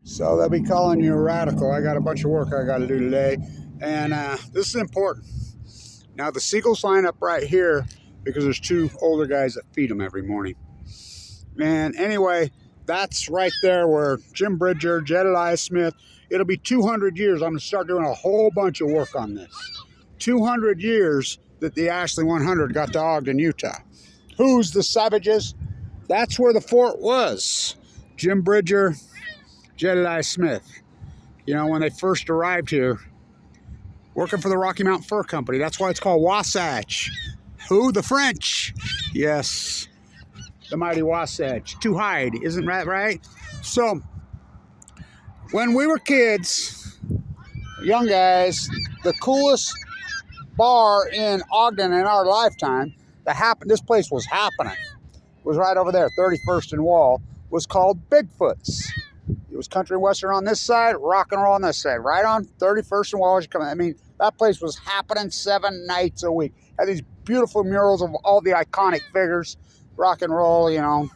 So they'll be calling you a radical. I got a bunch of work I got to do today, and this is important. Now the seagulls line up right here because there's two older guys that feed them every morning. And anyway, that's right there where Jim Bridger, Jedediah Smith. It'll be 200 years. I'm going to start doing a whole bunch of work on this. 200 years that the Ashley 100 got to Ogden, Utah. Who's the savages? That's where the fort was. Jim Bridger, Jedediah Smith. You know, when they first arrived here, working for the Rocky Mountain Fur Company. That's why it's called Wasatch. Who? The French. Yes. The mighty Wasatch. To hide. Isn't that right? So, when we were kids, young guys, the coolest bar in Ogden in our lifetime that happened, this place was happening, was right over there, 31st and Wall, was called Bigfoot's. It was country and western on this side, rock and roll on this side, right on 31st and Wall as you come in. I mean, that place was happening 7 nights a week. Had these beautiful murals of all the iconic figures, rock and roll, you know,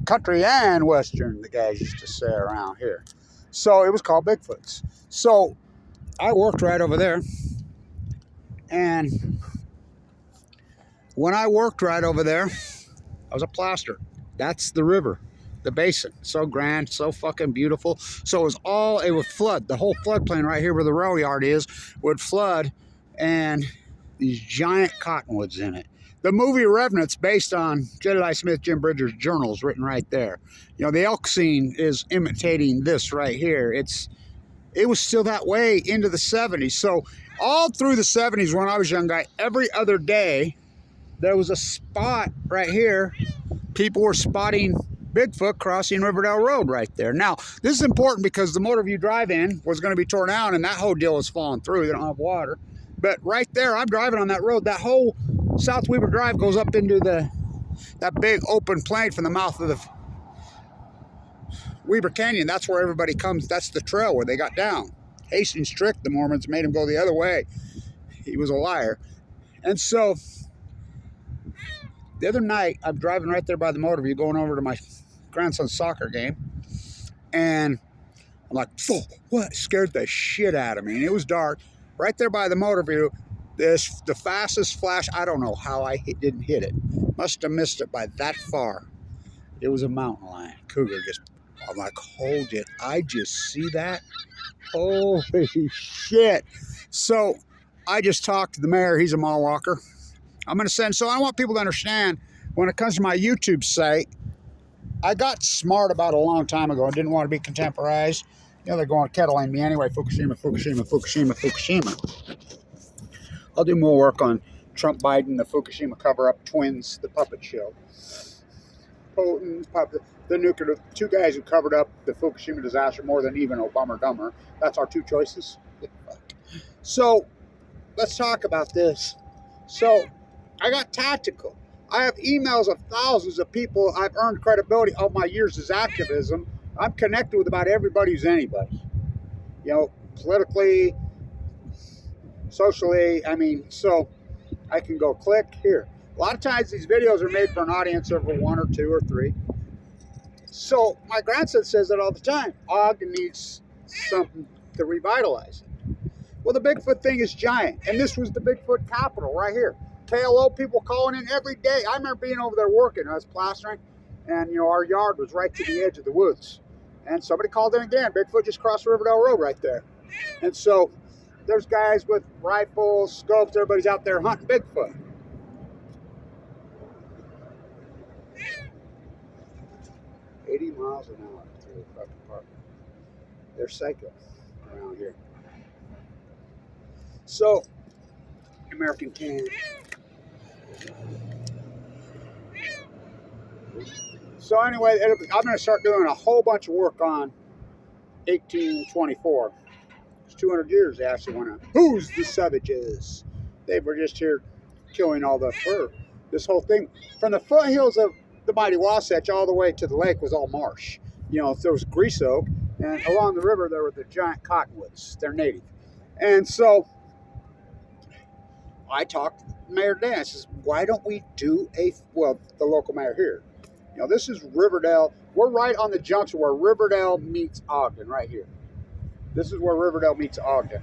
country and western, the guys used to say around here. So it was called Bigfoot's. So I worked right over there, and when I worked right over there, I was a plaster. That's the river, the basin. So grand, so fucking beautiful. So it would flood. The whole floodplain right here where the rail yard is would flood, and these giant cottonwoods in it. The movie Revenant's based on Jedediah Smith, Jim Bridger's journals written right there. You know, the elk scene is imitating this right here. It was still that way into the 70s. So all through the 70s when I was a young guy, every other day, there was a spot right here. People were spotting Bigfoot crossing Riverdale Road right there. Now, this is important because the Motorview Drive-In was going to be torn down, and that whole deal was falling through. They don't have water. But right there, I'm driving on that road. That whole South Weaver Drive goes up into that big open plain from the mouth of the Weaver Canyon. That's where everybody comes. That's the trail where they got down. Hastings tricked the Mormons, made him go the other way. He was a liar. And so the other night, I'm driving right there by the Motorview, going over to my grandson's soccer game, and I'm like, "Fuck, what?" Scared the shit out of me. And it was dark. Right there by the Motorview, the fastest flash, I don't know how I didn't hit it. Must have missed it by that far. It was a mountain lion. Cougar just, I'm like, hold it. I just see that? Holy shit. So I just talked to the mayor. He's a mall walker. I'm going to send, so I want people to understand, when it comes to my YouTube site, I got smart about it a long time ago. I didn't want to be contemporized. You know, they're going to kettling me anyway. Fukushima, Fukushima, Fukushima, Fukushima. I'll do more work on Trump, Biden, the Fukushima cover-up, twins, the puppet show. Putin, the nuclear, two guys who covered up the Fukushima disaster more than even Obama or Dumber. That's our two choices. So let's talk about this. So I got tactical. I have emails of thousands of people. I've earned credibility all my years as activism. I'm connected with about everybody who's anybody. You know, politically, socially, I mean, so I can go click here. A lot of times these videos are made for an audience of 1 or 2 or 3. So my grandson says that all the time. Ogden needs something to revitalize it. Well, the Bigfoot thing is giant. And this was the Bigfoot capital right here. KLO people calling in every day. I remember being over there working. I was plastering. And, you know, our yard was right to the edge of the woods. And somebody called in again. Bigfoot just crossed Riverdale Road right there. And so there's guys with rifles, scopes. Everybody's out there hunting Bigfoot. miles an hour through the fucking park. They're psycho around here. So, American can. So anyway, I'm going to start doing a whole bunch of work on 1824. It's 200 years they actually went on. Who's the savages? They were just here killing all the fur. This whole thing, from the foothills of the mighty Wasatch all the way to the lake was all marsh. You know, there was grease oak, and along the river there were the giant cottonwoods. They're native. And so I talked to the mayor Dan. I says, why don't we do the local mayor here. You know, this is Riverdale. We're right on the junction where Riverdale meets Ogden, right here. This is where Riverdale meets Ogden.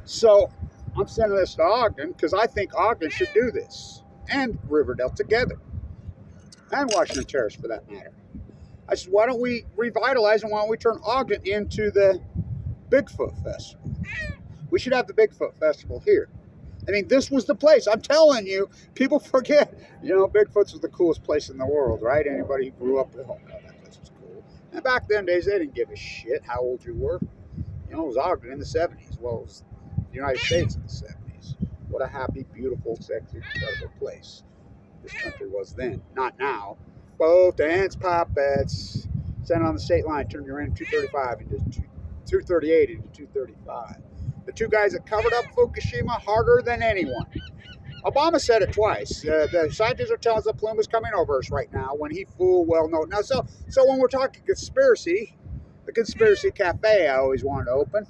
So I'm sending this to Ogden because I think Ogden should do this, and Riverdale together, and Washington Terrace for that matter. I said, why don't we revitalize and why don't we turn Ogden into the Bigfoot Festival? We should have the Bigfoot Festival here. I mean, this was the place. I'm telling you, people forget. You know, Bigfoot's was the coolest place in the world, right? Anybody who grew up with, oh, God, that place was cool. And back then days, they didn't give a shit how old you were. You know, it was Ogden in the 70s. Well, it was the United States in the 70s. What a happy, beautiful, sexy, incredible place this country was then. Not now. Both ends, puppets. Standing on the state line, turn your end 235 into 238 into 235. The two guys that covered up Fukushima harder than anyone. Obama said it twice. The scientists are telling us the plume is coming over us right now when he full well knows. Now, so when we're talking conspiracy, the conspiracy cafe I always wanted to open,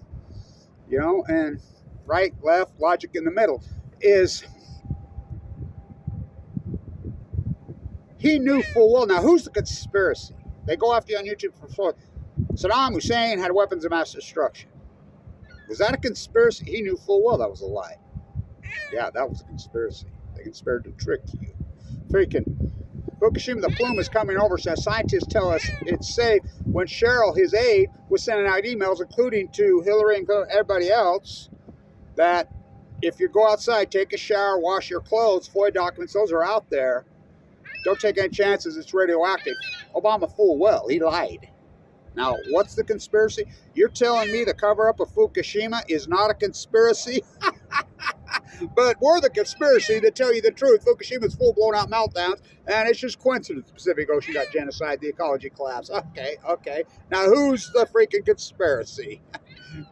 you know, and right, left, logic in the middle is he knew full well. Now, who's the conspiracy? They go after you on YouTube for Saddam Hussein had weapons of mass destruction. Was that a conspiracy? He knew full well that was a lie. Yeah, that was a conspiracy. They conspired to trick you. Freaking Fukushima, the plume is coming over. So scientists tell us it's safe. When Cheryl, his aide, was sending out emails, including to Hillary and everybody else, that if you go outside, take a shower, wash your clothes, FOIA documents, those are out there. Don't take any chances. It's radioactive. Obama full well, he lied. Now, what's the conspiracy? You're telling me the cover-up of Fukushima is not a conspiracy? But we're the conspiracy that tell you the truth. Fukushima's full blown-out meltdowns, and it's just coincidence. The Pacific Ocean got genocide, the ecology collapse. Okay. Now, who's the freaking conspiracy?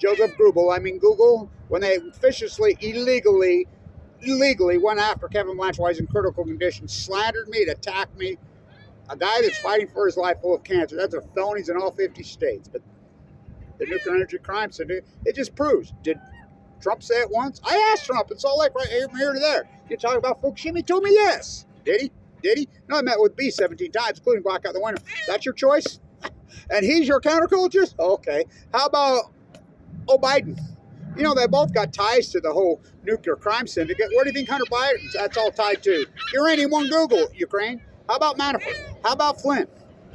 Joseph Google, when they officiously, illegally went after Kevin Blanch while he's in critical condition, slandered me, attacked me. A guy that's fighting for his life full of cancer. That's a felonies in all 50 states. But the Nuclear Energy Crime Center, it just proves. Did Trump say it once? I asked Trump in Salt Lake right here from here to there. You talk about Fukushima? He told me yes. Did he? No, I met with B 17 times, including black out the window. That's your choice? And he's your counterculturist? Okay. How about Biden? You know, they both got ties to the whole nuclear crime syndicate. Where do you think Hunter Biden, that's all tied to? Uranium won Google, Ukraine. How about Manafort? How about Flynn?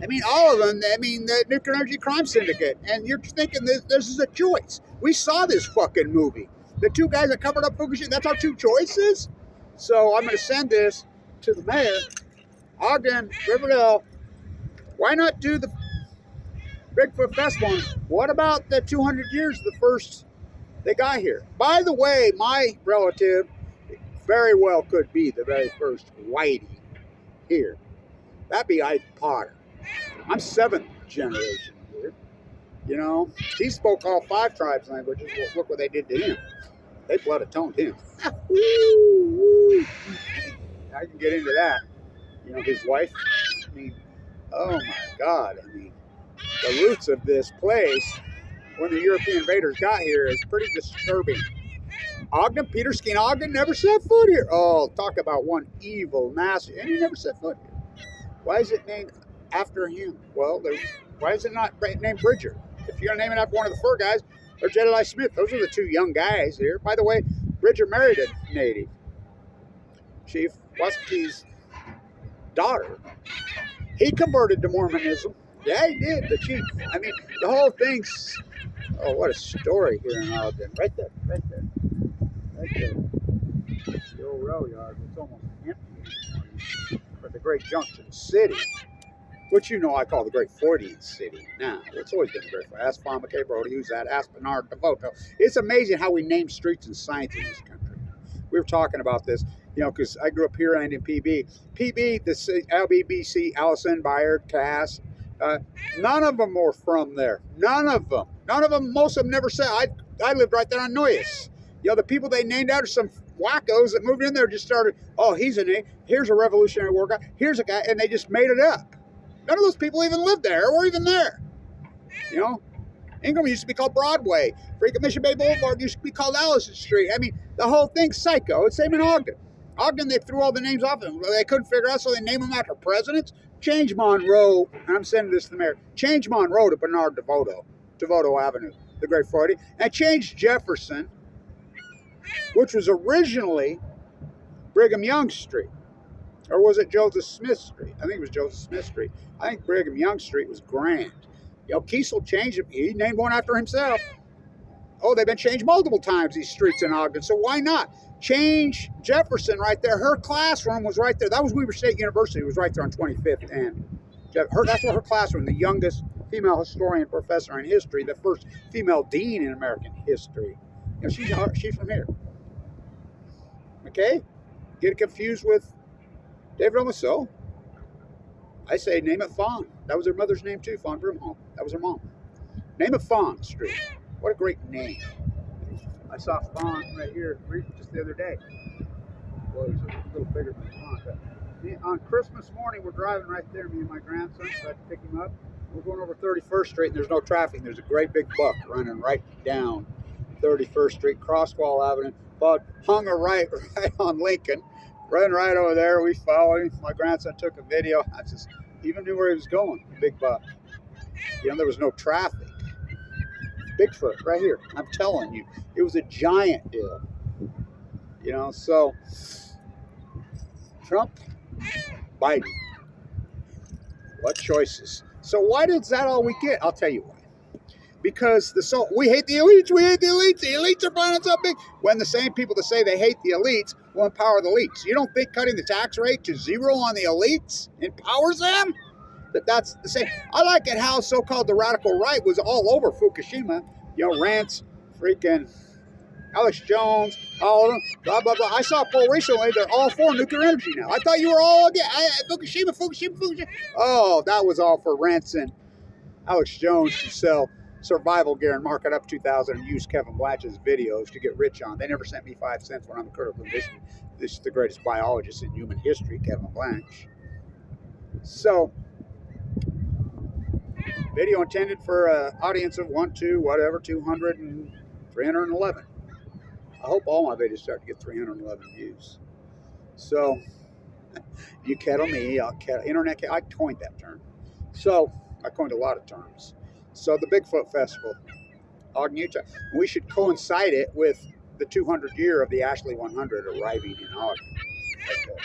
I mean, all of them, the Nuclear Energy Crime Syndicate. And you're thinking this is a choice. We saw this fucking movie. The two guys that covered up Fukushima, that's our two choices? So I'm going to send this to the mayor. Ogden, Riverdale, why not do the Bigfoot Festival? What about the 200 years the first they got here? By the way, my relative very well could be the very first whitey here. That'd be Ike Potter. I'm 7th generation here. You know, he spoke all 5 tribes' languages. Well, look what they did to him. They blood atoned him. Woo. I can get into that. You know, his wife. I mean, oh my God. I mean, the roots of this place, when the European invaders got here, is pretty disturbing. Ogden, Peter Skeen Ogden never set foot here. Oh, talk about one evil, nasty. And he never set foot here. Why is it named after him? Well, why is it not named Bridger? If you're going to name it after one of the fur guys, or Jedediah Smith, those are the 2 young guys here. By the way, Bridger married a native. Chief Waski's daughter. He converted to Mormonism. Yeah, he did, the chief. I mean, the whole thing's, oh, what a story here in Ogden. Right there. The old rail yard, it's almost empty for the great Junction City, which you know I call the great Fortean City now. It's always been great. Ask Farmer K. Brody, who's that? Ask Bernard DeVoto. It's amazing how we name streets and signs in this country. We were talking about this, you know, because I grew up here and in PB. PB, the LBBC, Allison, Byard, Cass, none of them were from there. None of them. Most of them never said. I lived right there on Noyes. You know, the people they named out are some wackos that moved in there just started, oh, here's a Revolutionary War guy, here's a guy, and they just made it up. None of those people even lived there or even there. You know, Ingram used to be called Broadway. Freaking Mission Bay Boulevard used to be called Allison Street. I mean, the whole thing's psycho. It's same in Ogden. Ogden, they threw all the names off, and they couldn't figure out, so they named them after presidents. Change Monroe, and I'm sending this to the mayor, change Monroe to Bernard DeVoto Avenue, the Great Florida, and change Jefferson, which was originally Brigham Young Street. Or was it Joseph Smith Street? I think it was Joseph Smith Street. I think Brigham Young Street was grand. You know, Kiesel changed it. He named one after himself. Oh, they've been changed multiple times, these streets in Ogden, so why not? Change Jefferson right there. Her classroom was right there. That was Weber State University. It was right there on 25th and that's where her classroom, the youngest female historian professor in history, the first female dean in American history. You know, she's from here. Okay? Get it confused with David Omaso. I say name it Fawn. That was her mother's name too, Fawn Broomhall. That was her mom. Name it Fawn Street. What a great name. I saw Fawn right here just the other day. Well, he's a little bigger than Fawn. But on Christmas morning, we're driving right there, me and my grandson, so I had to pick him up. We're going over 31st Street, and there's no traffic. There's a great big buck running right down 31st Street, Crosswall Avenue. But hung a right on Lincoln, running right over there. We followed him. My grandson took a video. I just even knew where he was going, big buck. You know, there was no traffic. Bigfoot right here. I'm telling you, it was a giant deal. You know, so Trump, Biden. What choices? So why is that all we get? I'll tell you why. Because we hate the elites. We hate the elites. The elites are buying us up big. When the same people that say they hate the elites will empower the elites. You don't think cutting the tax rate to 0 on the elites empowers them? That's the same. I like it how so-called the radical right was all over Fukushima. You know, Rance, freaking Alex Jones, all of them, blah, blah, blah. I saw a poll recently. They're all for nuclear energy now. I thought you were all against Fukushima. Oh, that was all for Rance and Alex Jones to sell survival gear and mark it up 2,000 and use Kevin Blanch's videos to get rich on. They never sent me 5 cents when I'm a critical condition. This is the greatest biologist in human history, Kevin Blanch. So, video intended for an audience of 200 and 311. I hope all my videos start to get 311 views. So, you kettle me, I'll kettle, internet, I coined that term. So, I coined a lot of terms. So, the Bigfoot Festival, Ogden, Utah. We should coincide it with the 200th year of the Ashley 100 arriving in Ogden. Okay.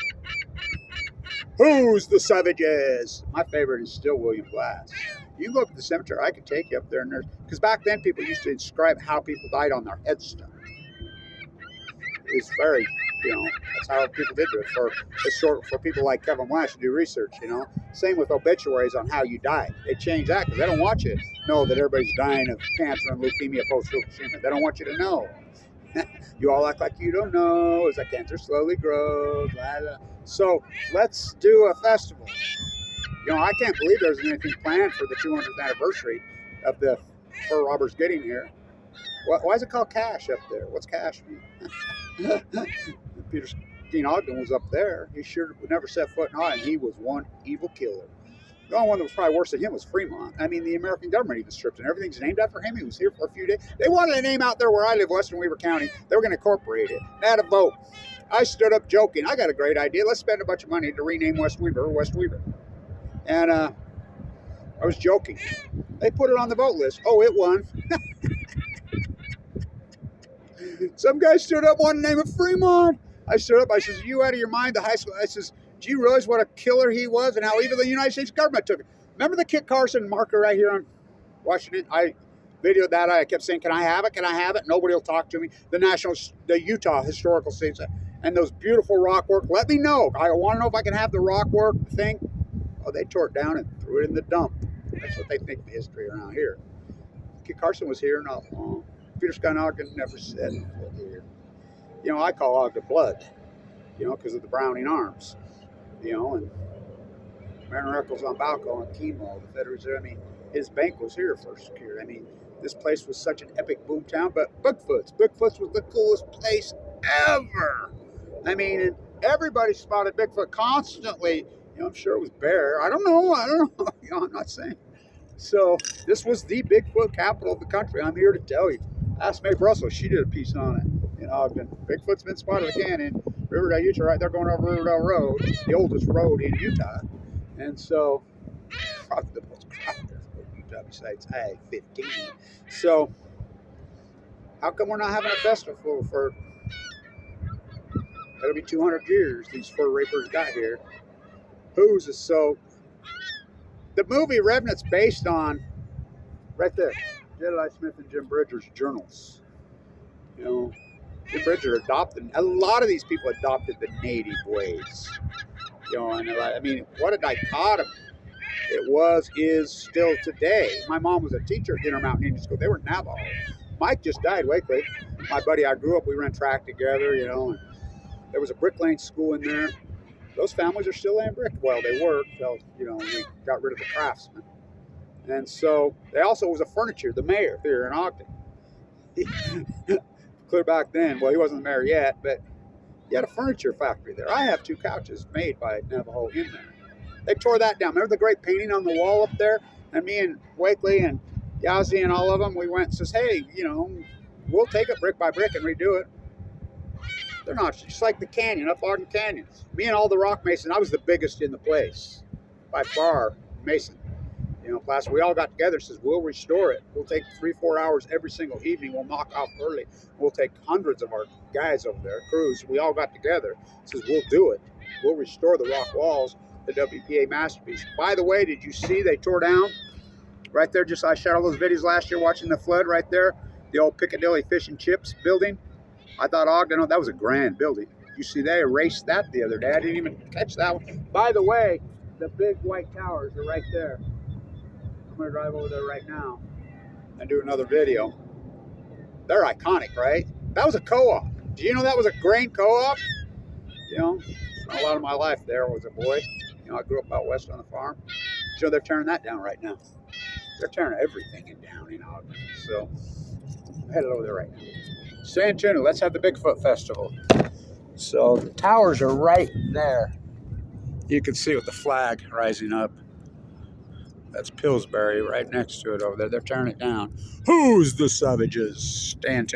Who's the savages? My favorite is still William Glass. You can go up to the cemetery. I could take you up there, and because back then people used to inscribe how people died on their headstone. It's very, you know, that's how people did it for people like Kevin Blanch to do research. You know, same with obituaries on how you died. They change that because they don't want you to know that everybody's dying of cancer and leukemia post Fukushima. They don't want you to know. You all act like you don't know as that cancer slowly grows. Blah, blah. So let's do a festival. You know, I can't believe there's anything planned for the 200th anniversary of the fur robbers getting here. Why is it called Cash up there? What's Cash mean? Peter Dean Ogden was up there. He sure would never set foot in Ogden. He was one evil killer. The only one that was probably worse than him was Fremont. I mean, the American government even stripped him. Everything's named after him. He was here for a few days. They wanted a name out there where I live, Western Weaver County. They were going to incorporate it. They had a vote. I stood up joking. I got a great idea. Let's spend a bunch of money to rename West Weaver West Weaver. And I was joking. They put it on the vote list. Oh, it won. Some guy stood up, wanted to name it Fremont. I stood up. I says, "You out of your mind?" The high school. I says, "Do you realize what a killer he was and how even the United States government took it?" Remember the Kit Carson marker right here on Washington? I videoed that. I kept saying, "Can I have it? Can I have it?" Nobody will talk to me. The Utah Historical Sites and those beautiful rock work. Let me know. I want to know if I can have the rock work thing. Oh, they tore it down and threw it in the dump. That's what they think of history around here. Kit Carson was here not long. Peter Scott Ogden never said here. You know, I call Ogden blood, you know, because of the Browning arms, you know, and Mariner Eccles on Balco and Chemo, the Federal Reserve. I mean, his bank was here first here. I mean, this place was such an epic boom town, but Bigfoot's was the coolest place ever. I mean, and everybody spotted Bigfoot constantly. You know, I'm sure it was bear. I don't know. You know, I'm not saying. So this was the Bigfoot capital of the country. I'm here to tell you. Ask Mae Brussels. She did a piece on it in Ogden. Bigfoot's been spotted again in Riverdale, Utah, right there going over Riverdale Road, the oldest road in Utah. And so, probably the most crowded Utah besides I-15. So, how come we're not having a festival for, it'll be 200 years these fur rapers got here? Who's this? So, the movie Revenant's based on, right there, Jedediah Smith and Jim Bridger's journals. You know, Jim Bridger adopted, a lot of these people adopted the native ways. You know, and I mean, what a dichotomy it was, is, still today. My mom was a teacher at Intermountain Indian School. They were Navajo. Mike just died, Wakely. My buddy, I grew up, we ran track together, you know, and there was a brick lane school in there. Those families are still laying brick. Well, they were, until, you know, we got rid of the craftsmen. And so, they also was a furniture, the mayor here in Ogden. Clear back then, well, he wasn't the mayor yet, but he had a furniture factory there. I have 2 couches made by Navajo in there. They tore that down. Remember the great painting on the wall up there? And me and Wakely and Yazzie and all of them, we went and says, hey, you know, we'll take it brick by brick and redo it. They're not, just like the canyon, up Ogden Canyon. Me and all the rock masons, I was the biggest in the place, by far, mason. You know, class, we all got together and says, we'll restore it. We'll take 3-4 hours every single evening. We'll knock off early. We'll take hundreds of our guys over there, crews. We all got together. Says, we'll do it. We'll restore the rock walls, the WPA masterpiece. By the way, did you see they tore down right there? Just I shot all those videos last year watching the flood right there. The old Piccadilly Fish and Chips building. I thought Ogden, that was a grand building. You see, they erased that the other day. I didn't even catch that one. By the way, the big white towers are right there. I'm going to drive over there right now and do another video. They're iconic, right? That was a co-op. Do you know that was a grain co-op? You know, a lot of my life there was a boy. You know, I grew up out west on the farm. So they're tearing that down right now. They're tearing everything down in Ogden. So I'm headed over there right now. Stay tuned. Let's have the Bigfoot Festival. So the towers are right there. You can see with the flag rising up. That's Pillsbury right next to it over there. They're tearing it down. Who's the savages? Stay tuned.